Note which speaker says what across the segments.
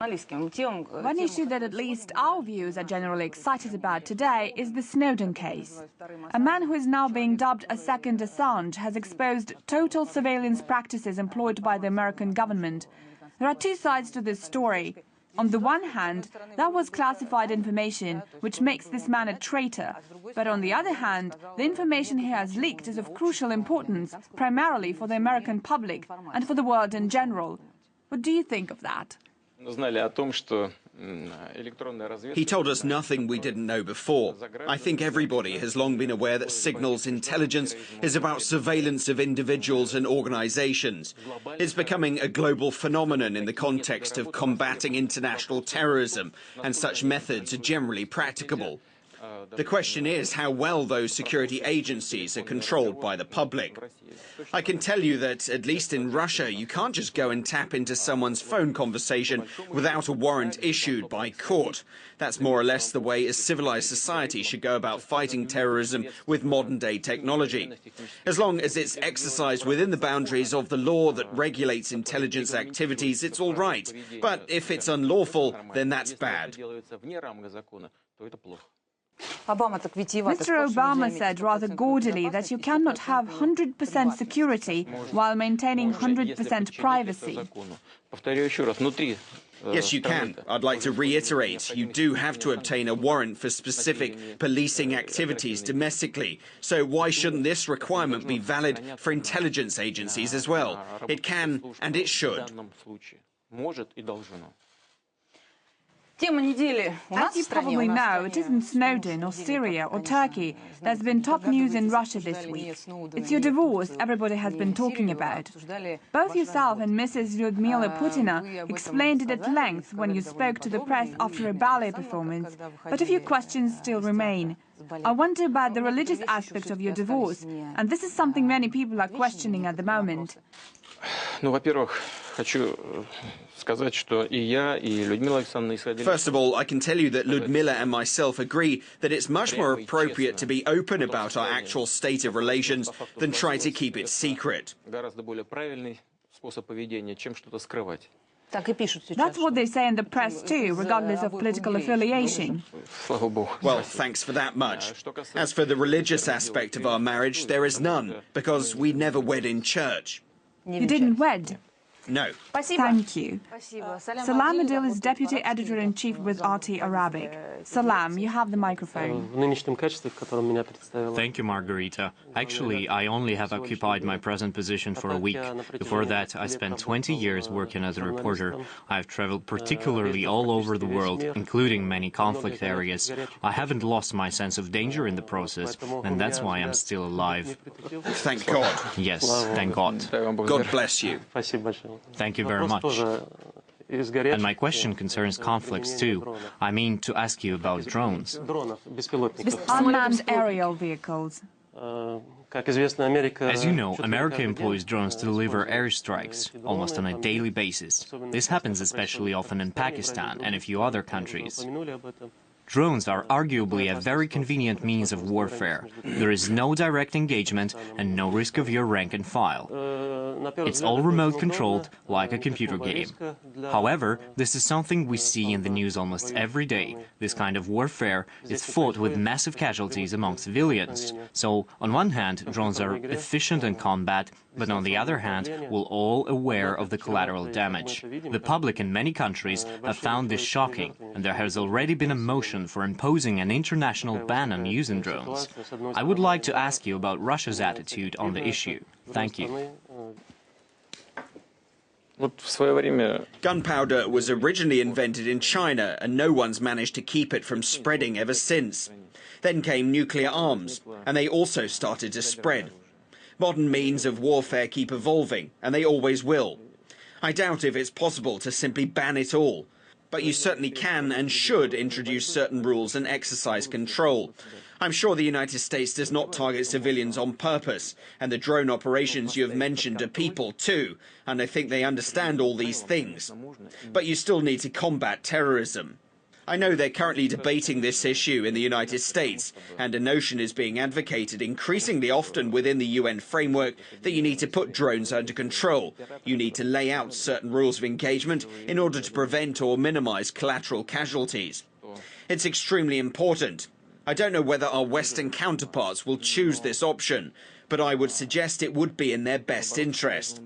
Speaker 1: One issue that at least our viewers are generally excited about today is the Snowden case. A man who is now being dubbed a second Assange has exposed total surveillance practices employed by the American government. There are two sides to this story. On the one hand, that was classified information, which makes this man a traitor. But on the other hand, the information he has leaked is of crucial importance, primarily for the American public and for the world in general. What do you think of that?
Speaker 2: He told us nothing we didn't know before. I think everybody has long been aware that signals intelligence is about surveillance of individuals and organizations. It's becoming a global phenomenon in the context of combating international terrorism, and such methods are generally practicable. The question is how well those security agencies are controlled by the public. I can tell you that, at least in Russia, you can't just go and tap into someone's phone conversation without a warrant issued by court. That's more or less the way a civilized society should go about fighting terrorism with modern-day technology. As long as it's exercised within the boundaries of the law that regulates intelligence activities, it's all right. But if it's unlawful, then that's bad.
Speaker 1: Mr. Obama said rather gaudily that you cannot have 100% security while maintaining 100% privacy.
Speaker 2: Yes, you can. I'd like to reiterate, you do have to obtain a warrant for specific policing activities domestically. So why shouldn't this requirement be valid for intelligence agencies as well? It can and it should.
Speaker 1: As you probably know, it isn't Snowden or Syria or Turkey that's been top news in Russia this week. It's your divorce everybody has been talking about. Both yourself and Mrs. Lyudmila Putina explained it at length when you spoke to the press after a ballet performance, but a few questions still remain. I wonder about the religious aspect of your divorce, and this is something many people are questioning at the moment.
Speaker 2: First of all, I can tell you that Lyudmila and myself agree that it's much more appropriate to be open about our actual state of relations than try to keep it secret.
Speaker 1: That's what they say in the press too, regardless of political affiliation.
Speaker 2: Well, thanks for that much. As for the religious aspect of our marriage, there is none, because we never wed in church.
Speaker 1: You didn't wed?
Speaker 2: No.
Speaker 1: Thank you. Salam Adil is Deputy Editor-in-Chief with RT Arabic. Salam, you have the microphone.
Speaker 3: Thank you, Margarita. Actually, I only have occupied my present position for a week. Before that, I spent 20 years working as a reporter. I've traveled particularly all over the world, including many conflict areas. I haven't lost my sense of danger in the process, and that's why I'm still alive.
Speaker 2: Thank God.
Speaker 3: Yes, thank God.
Speaker 2: God bless you.
Speaker 3: Thank you very much. And my question concerns conflicts too. I mean to ask you about drones.
Speaker 1: Unmanned aerial vehicles.
Speaker 3: As you know, America employs drones to deliver airstrikes, almost on a daily basis. This happens especially often in Pakistan and a few other countries. Drones are arguably a very convenient means of warfare. There is no direct engagement and no risk of your rank and file. It's all remote controlled, like a computer game. However, this is something we see in the news almost every day. This kind of warfare is fought with massive casualties among civilians. So, on one hand, drones are efficient in combat, but on the other hand, we're all aware of the collateral damage. The public in many countries have found this shocking, and there has already been a motion for imposing an international ban on using drones. I would like to ask you about Russia's attitude on the issue. Thank you.
Speaker 2: Gunpowder was originally invented in China, and no one's managed to keep it from spreading ever since. Then came nuclear arms, and they also started to spread. Modern means of warfare keep evolving, and they always will. I doubt if it's possible to simply ban it all, but you certainly can and should introduce certain rules and exercise control. I'm sure the United States does not target civilians on purpose, and the drone operations you have mentioned are people too, and I think they understand all these things. But you still need to combat terrorism. I know they're currently debating this issue in the United States, and a notion is being advocated increasingly often within the UN framework that you need to put drones under control. You need to lay out certain rules of engagement in order to prevent or minimize collateral casualties. It's extremely important. I don't know whether our Western counterparts will choose this option, but I would suggest it would be in their best interest.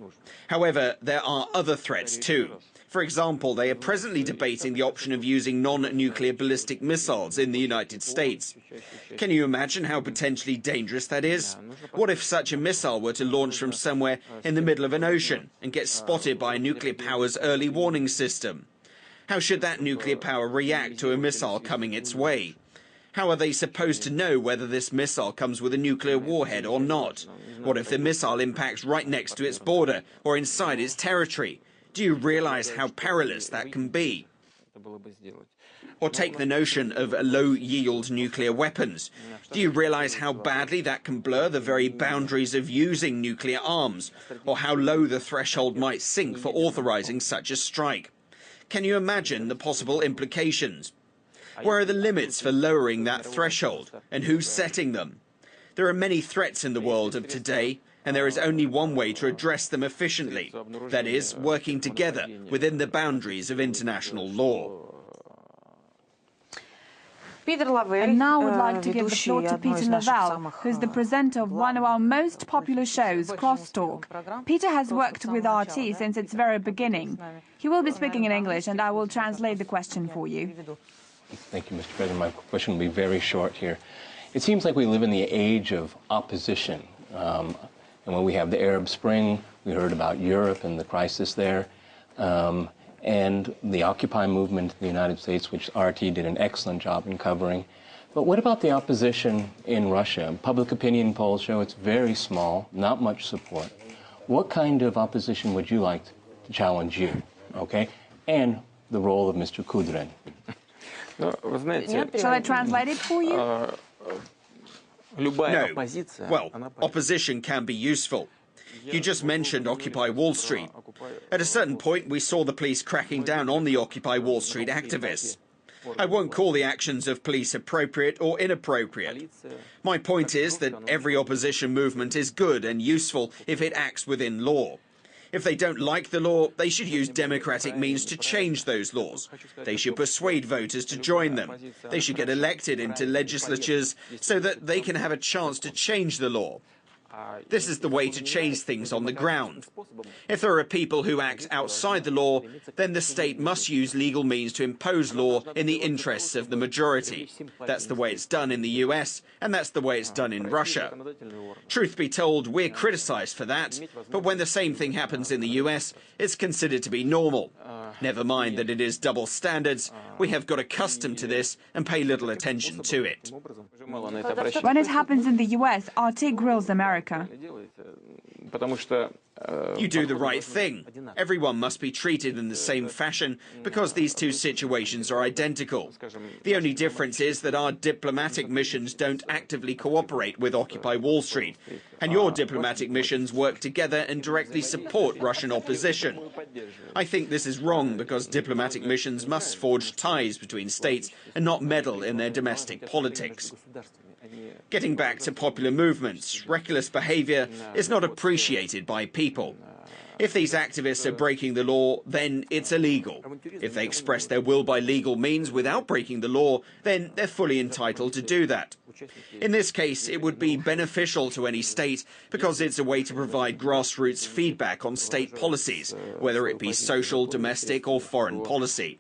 Speaker 2: However, there are other threats too. For example, they are presently debating the option of using non-nuclear ballistic missiles in the United States. Can you imagine how potentially dangerous that is? What if such a missile were to launch from somewhere in the middle of an ocean and get spotted by a nuclear power's early warning system? How should that nuclear power react to a missile coming its way? How are they supposed to know whether this missile comes with a nuclear warhead or not? What if the missile impacts right next to its border or inside its territory? Do you realize how perilous that can be? Or take the notion of low-yield nuclear weapons. Do you realize how badly that can blur the very boundaries of using nuclear arms, or how low the threshold might sink for authorizing such a strike? Can you imagine the possible implications? Where are the limits for lowering that threshold, and who's setting them? There are many threats in the world of today, and there is only one way to address them efficiently. That is, working together within the boundaries of international law.
Speaker 1: And now I would like to give the floor to Peter Lavelle, who's the presenter of one of our most popular shows, Crosstalk. Peter has worked with RT since its very beginning. He will be speaking in English, and I will translate the question for you.
Speaker 4: Thank you, Mr. President. My question will be very short here. It seems like we live in the age of opposition. And when we have the Arab Spring, we heard about Europe and the crisis there, and the Occupy movement in the United States, which RT did an excellent job in covering. But what about the opposition in Russia? Public opinion polls show it's very small, not much support. What kind of opposition would you like to challenge you, okay? And the role of Mr. Kudrin.
Speaker 1: Shall I translate it for you?
Speaker 2: No. Well, opposition can be useful. You just mentioned Occupy Wall Street. At a certain point, we saw the police cracking down on the Occupy Wall Street activists. I won't call the actions of police appropriate or inappropriate. My point is that every opposition movement is good and useful if it acts within law. If they don't like the law, they should use democratic means to change those laws. They should persuade voters to join them. They should get elected into legislatures so that they can have a chance to change the law. This is the way to change things on the ground. If there are people who act outside the law, then the state must use legal means to impose law in the interests of the majority. That's the way it's done in the US, and that's the way it's done in Russia. Truth be told, we're criticized for that, but when the same thing happens in the US, it's considered to be normal. Never mind that it is double standards, we have got accustomed to this and pay little attention to it.
Speaker 1: When it happens in the US, RT grills America.
Speaker 2: You do the right thing. Everyone must be treated in the same fashion because these two situations are identical. The only difference is that our diplomatic missions don't actively cooperate with Occupy Wall Street, and your diplomatic missions work together and directly support Russian opposition. I think this is wrong because diplomatic missions must forge ties between states and not meddle in their domestic politics. Getting back to popular movements, reckless behavior is not appreciated by people. If these activists are breaking the law, then it's illegal. If they express their will by legal means without breaking the law, then they're fully entitled to do that. In this case, it would be beneficial to any state because it's a way to provide grassroots feedback on state policies, whether it be social, domestic or foreign policy.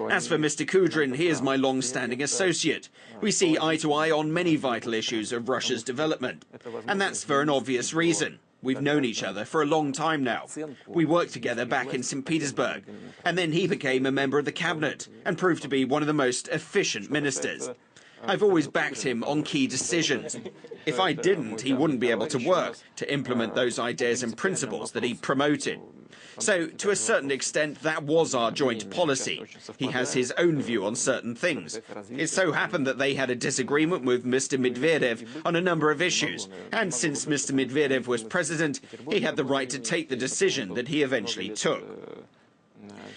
Speaker 2: As for Mr. Kudrin, he is my long-standing associate. We see eye to eye on many vital issues of Russia's development, and that's for an obvious reason. We've known each other for a long time now. We worked together back in St. Petersburg, and then he became a member of the cabinet and proved to be one of the most efficient ministers. I've always backed him on key decisions. If I didn't, he wouldn't be able to work to implement those ideas and principles that he promoted. So, to a certain extent, that was our joint policy. He has his own view on certain things. It so happened that they had a disagreement with Mr. Medvedev on a number of issues, and since Mr. Medvedev was president, he had the right to take the decision that he eventually took.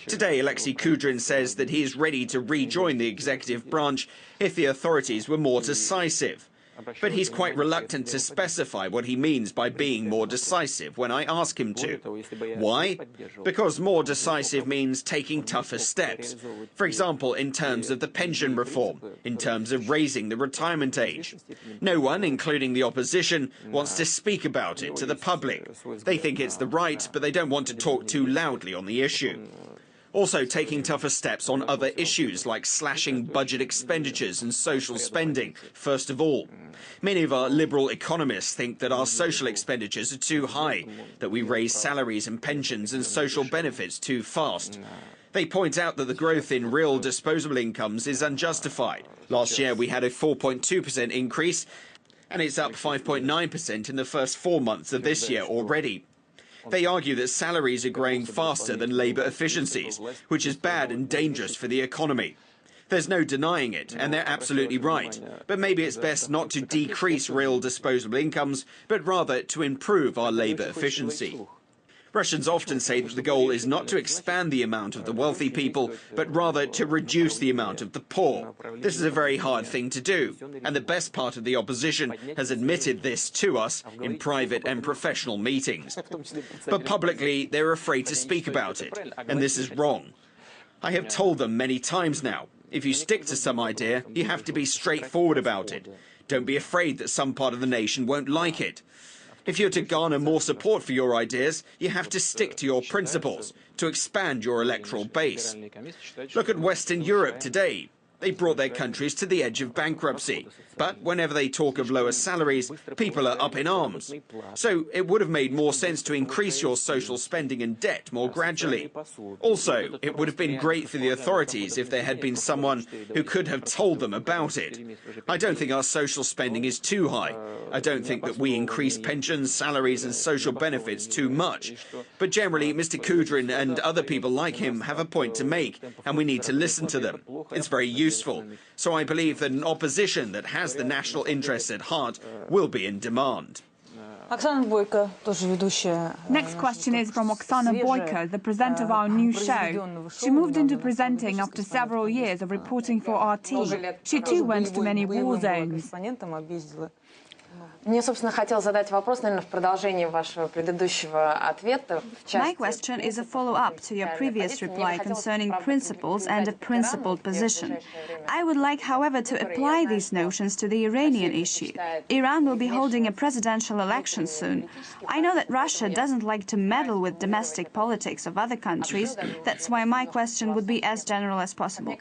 Speaker 2: Today, Alexei Kudrin says that he is ready to rejoin the executive branch if the authorities were more decisive. But he's quite reluctant to specify what he means by being more decisive when I ask him to. Why? Because more decisive means taking tougher steps. For example, in terms of the pension reform, in terms of raising the retirement age. No one, including the opposition, wants to speak about it to the public. They think it's the right, but they don't want to talk too loudly on the issue. Also taking tougher steps on other issues like slashing budget expenditures and social spending, first of all. Many of our liberal economists think that our social expenditures are too high, that we raise salaries and pensions and social benefits too fast. They point out that the growth in real disposable incomes is unjustified. Last year we had a 4.2% increase, and it's up 5.9% in the first 4 months of this year already. They argue that salaries are growing faster than labour efficiencies, which is bad and dangerous for the economy. There's no denying it, and they're absolutely right. But maybe it's best not to decrease real disposable incomes, but rather to improve our labour efficiency. Russians often say that the goal is not to expand the amount of the wealthy people, but rather to reduce the amount of the poor. This is a very hard thing to do, and the best part of the opposition has admitted this to us in private and professional meetings. But publicly, they're afraid to speak about it, and this is wrong. I have told them many times now, if you stick to some idea, you have to be straightforward about it. Don't be afraid that some part of the nation won't like it. If you're to garner more support for your ideas, you have to stick to your principles, to expand your electoral base. Look at Western Europe today. They brought their countries to the edge of bankruptcy. But whenever they talk of lower salaries, people are up in arms. So it would have made more sense to increase your social spending and debt more gradually. Also, it would have been great for the authorities if there had been someone who could have told them about it. I don't think our social spending is too high. I don't think that we increase pensions, salaries and social benefits too much. But generally, Mr. Kudrin and other people like him have a point to make, and we need to listen to them. It's very useful. So I believe that an opposition that has the national interests at heart will be in demand.
Speaker 1: Next question is from Oksana Boyko, the presenter of our new show. She moved into presenting after several years of reporting for RT. She too went to many war zones.
Speaker 5: Мне, собственно, хотел задать вопрос, наверное, в продолжении вашего предыдущего ответа.
Speaker 6: My question is a follow-up to your previous reply concerning principles and a principled position. I would like, however, to apply these notions to the Iranian issue. Iran will be holding a presidential election soon. I know that Russia doesn't like to meddle with domestic politics of other countries. That's why my question would be as general as possible.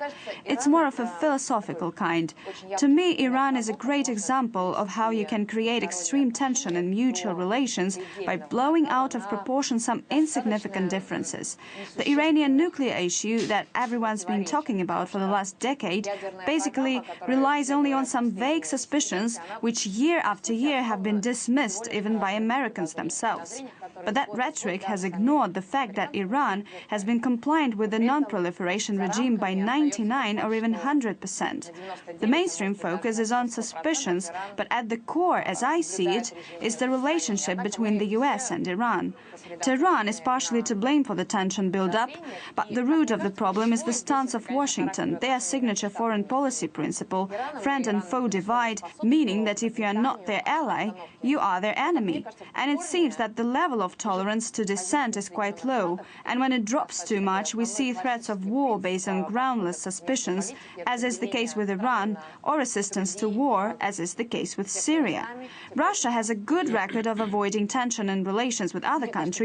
Speaker 6: It's more of a philosophical kind. To me, Iran is a great example of how you can create extreme tension in mutual relations by blowing out of proportion some insignificant differences. The Iranian nuclear issue that everyone's been talking about for the last decade basically relies only on some vague suspicions which year after year have been dismissed even by Americans themselves. But that rhetoric has ignored the fact that Iran has been compliant with the non-proliferation regime by 99 or even 100%. The mainstream focus is on suspicions, but at the core, as I see it, is the relationship between the US and Iran. Tehran is partially to blame for the tension build-up, but the root of the problem is the stance of Washington, their signature foreign policy principle, friend and foe divide, meaning that if you are not their ally, you are their enemy. And it seems that the level of tolerance to dissent is quite low, and when it drops too much, we see threats of war based on groundless suspicions, as is the case with Iran, or assistance to war, as is the case with Syria. Russia has a good record of avoiding tension in relations with other countries.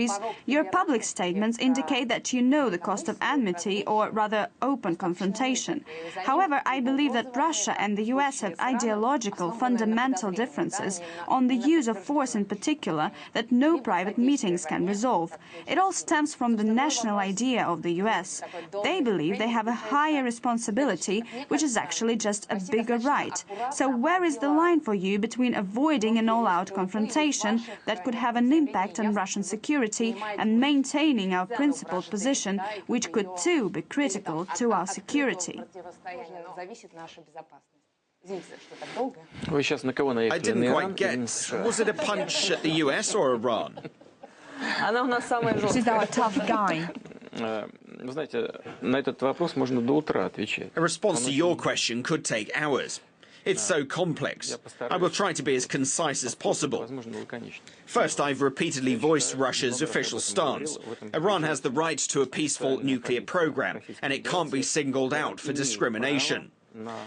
Speaker 6: Your public statements indicate that you know the cost of enmity, or rather open confrontation. However, I believe that Russia and the US have ideological, fundamental differences on the use of force in particular that no private meetings can resolve. It all stems from the national idea of the US. They believe they have a higher responsibility, which is actually just a bigger right. So where is the line for you between avoiding an all-out confrontation that could have an impact on Russian security and maintaining our principled position, which could too be critical to our security?
Speaker 2: I didn't quite get. Was it a punch at the US or Iran?
Speaker 1: She's our tough guy.
Speaker 2: A response to your question could take hours. It's so complex. I will try to be as concise as possible. First, I've repeatedly voiced Russia's official stance. Iran has the right to a peaceful nuclear program, and it can't be singled out for discrimination.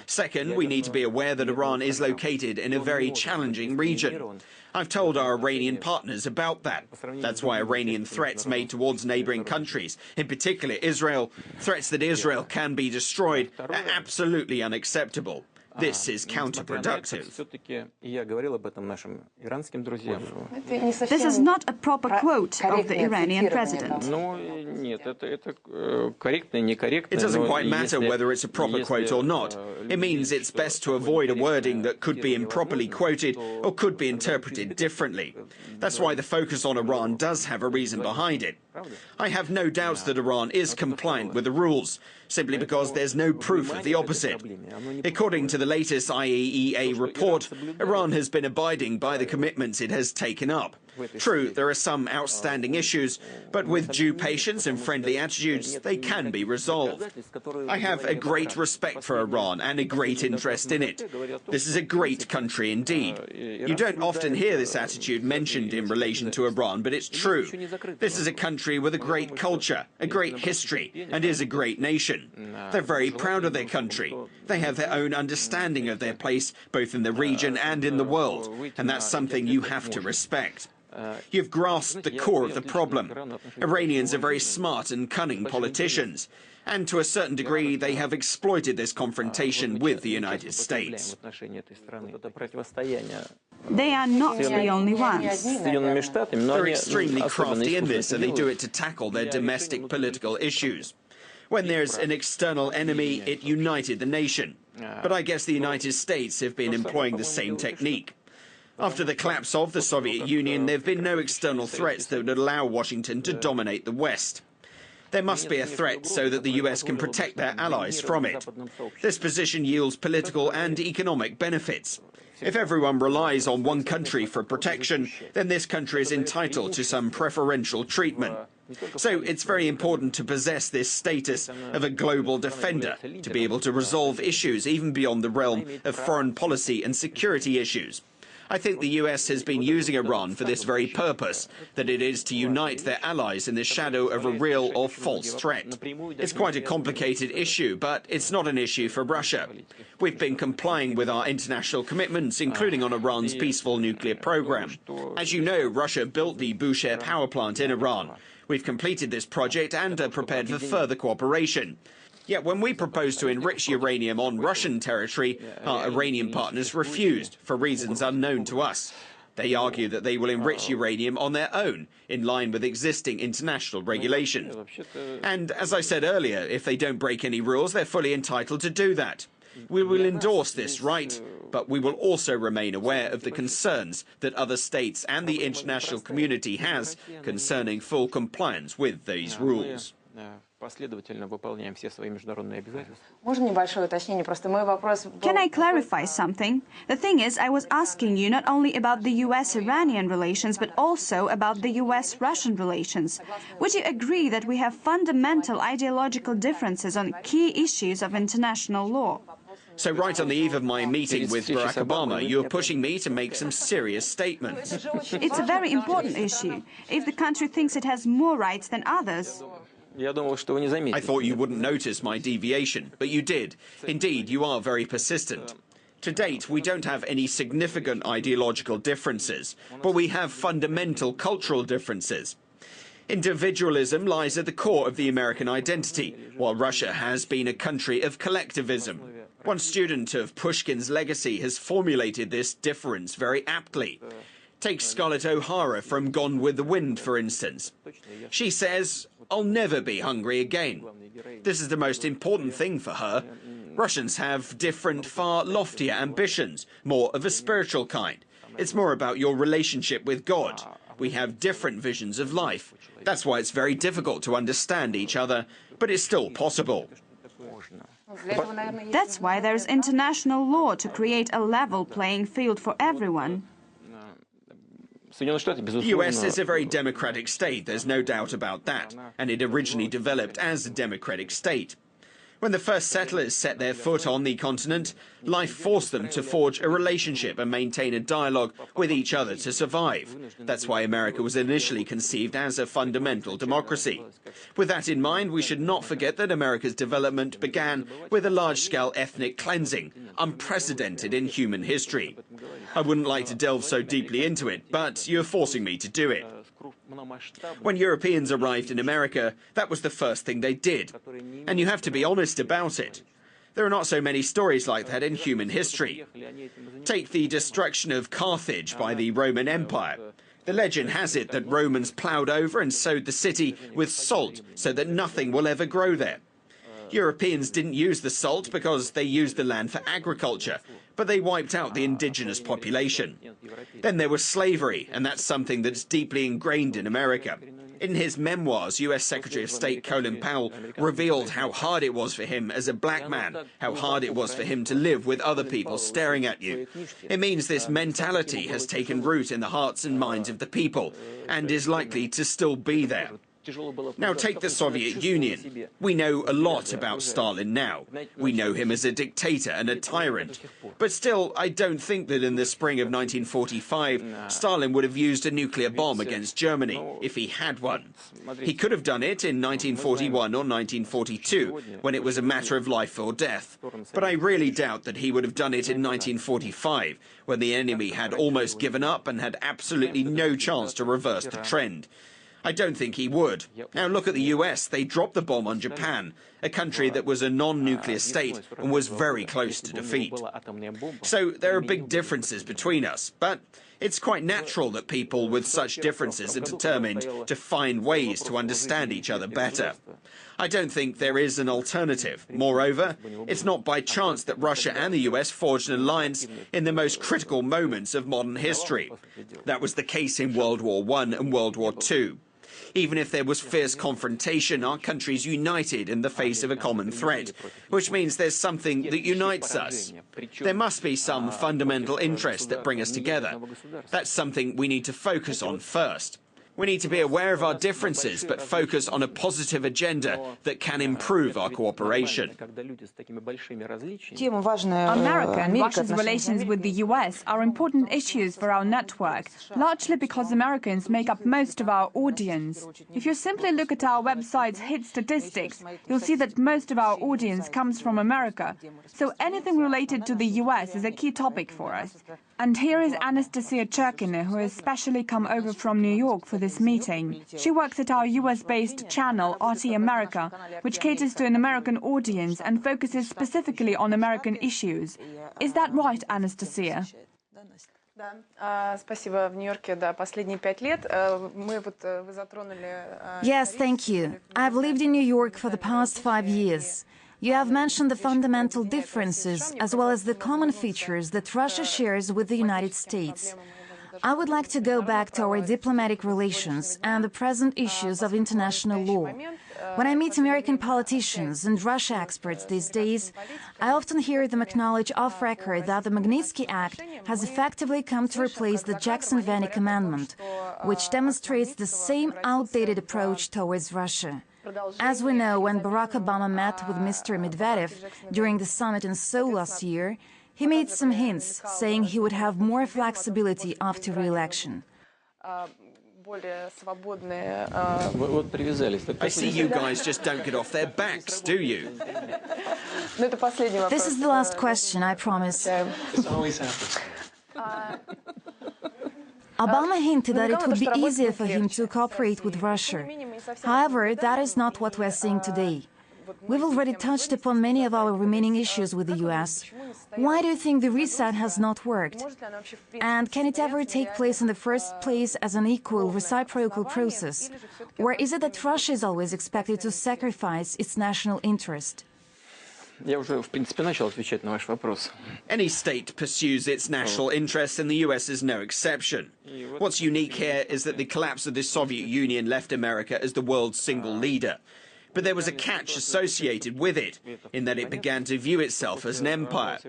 Speaker 2: Second, we need to be aware that Iran is located in a very challenging region. I've told our Iranian partners about that. That's why Iranian threats made towards neighboring countries, in particular Israel, threats that Israel can be destroyed, are absolutely unacceptable. This is counterproductive.
Speaker 6: This is not a proper quote of the Iranian president.
Speaker 2: It doesn't quite matter whether it's a proper quote or not. It means it's best to avoid a wording that could be improperly quoted or could be interpreted differently. That's why the focus on Iran does have a reason behind it. I have no doubts that Iran is compliant with the rules, simply because there's no proof of the opposite. According to the latest IAEA report, Iran has been abiding by the commitments it has taken up. True, there are some outstanding issues, but with due patience and friendly attitudes, they can be resolved. I have a great respect for Iran and a great interest in it. This is a great country indeed. You don't often hear this attitude mentioned in relation to Iran, but it's true. This is a country with a great culture, a great history, and is a great nation. They're very proud of their country. They have their own understanding of their place, both in the region and in the world, and that's something you have to respect. You've grasped the core of the problem. Iranians are very smart and cunning politicians, and to a certain degree they have exploited this confrontation with the United States.
Speaker 6: They are not the only ones.
Speaker 2: They're extremely crafty in this, and they do it to tackle their domestic political issues. When there's an external enemy, it united the nation. But I guess the United States have been employing the same technique. After the collapse of the Soviet Union, there have been no external threats that would allow Washington to dominate the West. There must be a threat so that the US can protect their allies from it. This position yields political and economic benefits. If everyone relies on one country for protection, then this country is entitled to some preferential treatment. So it's very important to possess this status of a global defender, to be able to resolve issues even beyond the realm of foreign policy and security issues. I think the US has been using Iran for this very purpose, that it is to unite their allies in the shadow of a real or false threat. It's quite a complicated issue, but it's not an issue for Russia. We've been complying with our international commitments, including on Iran's peaceful nuclear program. As you know, Russia built the Bushehr power plant in Iran. We've completed this project and are prepared for further cooperation. Yet when we proposed to enrich uranium on Russian territory, our Iranian partners refused, for reasons unknown to us. They argue that they will enrich uranium on their own, in line with existing international regulations. And as I said earlier, if they don't break any rules, they're fully entitled to do that. We will endorse this right, but we will also remain aware of the concerns that other states and the international community has concerning full compliance with these rules.
Speaker 6: Can I clarify something? The thing is, I was asking you not only about the US-Iranian relations, but also about the US-Russian relations. Would you agree that we have fundamental ideological differences on key issues of international law?
Speaker 2: So right on the eve of my meeting with Barack Obama, you're pushing me to make some serious statements.
Speaker 6: It's a very important issue. If the country thinks it has more rights than others...
Speaker 2: I thought you wouldn't notice my deviation, but you did. Indeed, you are very persistent. To date, we don't have any significant ideological differences, but we have fundamental cultural differences. Individualism lies at the core of the American identity, while Russia has been a country of collectivism. One student of Pushkin's legacy has formulated this difference very aptly. Take Scarlett O'Hara from Gone with the Wind, for instance. She says, "I'll never be hungry again." This is the most important thing for her. Russians have different, far loftier ambitions, more of a spiritual kind. It's more about your relationship with God. We have different visions of life. That's why it's very difficult to understand each other, but it's still possible.
Speaker 6: That's why there's international law to create a level playing field for everyone.
Speaker 2: The US is a very democratic state, there's no doubt about that, and it originally developed as a democratic state. When the first settlers set their foot on the continent, life forced them to forge a relationship and maintain a dialogue with each other to survive. That's why America was initially conceived as a fundamental democracy. With that in mind, we should not forget that America's development began with a large-scale ethnic cleansing, unprecedented in human history. I wouldn't like to delve so deeply into it, but you're forcing me to do it. When Europeans arrived in America, that was the first thing they did. And you have to be honest about it. There are not so many stories like that in human history. Take the destruction of Carthage by the Roman Empire. The legend has it that Romans ploughed over and sowed the city with salt so that nothing will ever grow there. Europeans didn't use the salt because they used the land for agriculture, but they wiped out the indigenous population. Then there was slavery, and that's something that's deeply ingrained in America. In his memoirs, US Secretary of State Colin Powell revealed how hard it was for him as a black man, how hard it was for him to live with other people staring at you. It means this mentality has taken root in the hearts and minds of the people, and is likely to still be there. Now take the Soviet Union. We know a lot about Stalin now. We know him as a dictator and a tyrant. But still, I don't think that in the spring of 1945, Stalin would have used a nuclear bomb against Germany, if he had one. He could have done it in 1941 or 1942, when it was a matter of life or death. But I really doubt that he would have done it in 1945, when the enemy had almost given up and had absolutely no chance to reverse the trend. I don't think he would. Now look at the US. They dropped the bomb on Japan, a country that was a non-nuclear state and was very close to defeat. So there are big differences between us, but it's quite natural that people with such differences are determined to find ways to understand each other better. I don't think there is an alternative. Moreover, it's not by chance that Russia and the US forged an alliance in the most critical moments of modern history. That was the case in World War I and World War II. Even if there was fierce confrontation, our countries united in the face of a common threat, which means there's something that unites us. There must be some fundamental interests that bring us together. That's something we need to focus on first. We need to be aware of our differences, but focus on a positive agenda that can improve our cooperation.
Speaker 1: America and Russia's relations with the US are important issues for our network, largely because Americans make up most of our audience. If you simply look at our website's hit statistics, you'll see that most of our audience comes from America. So anything related to the US is a key topic for us. And here is Anastasia Cherkina, who has specially come over from New York for this meeting. She works at our US-based channel, RT America, which caters to an American audience and focuses specifically on American issues. Is that right, Anastasia?
Speaker 7: Yes, thank you. I've lived in New York for the past 5 years. You have mentioned the fundamental differences as well as the common features that Russia shares with the United States. I would like to go back to our diplomatic relations and the present issues of international law. When I meet American politicians and Russia experts these days, I often hear them acknowledge off record that the Magnitsky Act has effectively come to replace the Jackson-Vanik Amendment, which demonstrates the same outdated approach towards Russia. As we know, when Barack Obama met with Mr. Medvedev during the summit in Seoul last year, he made some hints, saying he would have more flexibility after re-election.
Speaker 2: I see you guys just don't get off their backs, do you?
Speaker 7: This is the last question, I promise.
Speaker 4: This always happens.
Speaker 7: Obama hinted that it would be easier for him to cooperate with Russia. However, that is not what we're seeing today. We've already touched upon many of our remaining issues with the US. Why do you think the reset has not worked? And can it ever take place in the first place as an equal, reciprocal process? Or is it that Russia is always expected to sacrifice its national interest?
Speaker 2: Any state pursues its national interests, and the US is no exception. What's unique here is that the collapse of the Soviet Union left America as the world's single leader. But there was a catch associated with it, in that it began to view itself as an empire.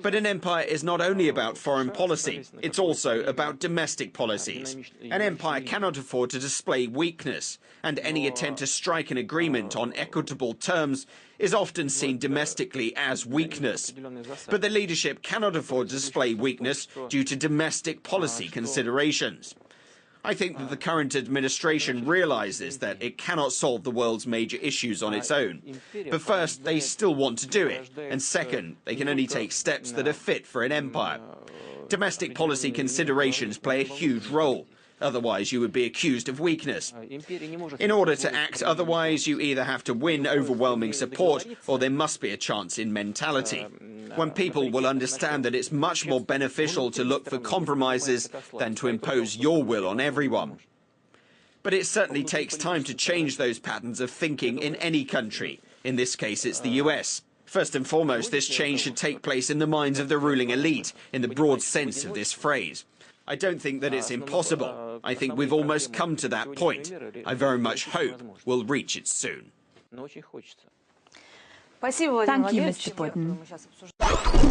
Speaker 2: But an empire is not only about foreign policy, it's also about domestic policies. An empire cannot afford to display weakness, and any attempt to strike an agreement on equitable terms is often seen domestically as weakness. But the leadership cannot afford to display weakness due to domestic policy considerations. I think that the current administration realizes that it cannot solve the world's major issues on its own. But first, they still want to do it. And second, they can only take steps that are fit for an empire. Domestic policy considerations play a huge role. Otherwise, you would be accused of weakness. In order to act otherwise, you either have to win overwhelming support or there must be a chance in mentality. When people will understand that it's much more beneficial to look for compromises than to impose your will on everyone. But it certainly takes time to change those patterns of thinking in any country. In this case, it's the US. First and foremost, this change should take place in the minds of the ruling elite, in the broad sense of this phrase. I don't think that it's impossible. I think we've almost come to that point. I very much hope we'll reach it soon.
Speaker 1: Thank you, Mr. Putin.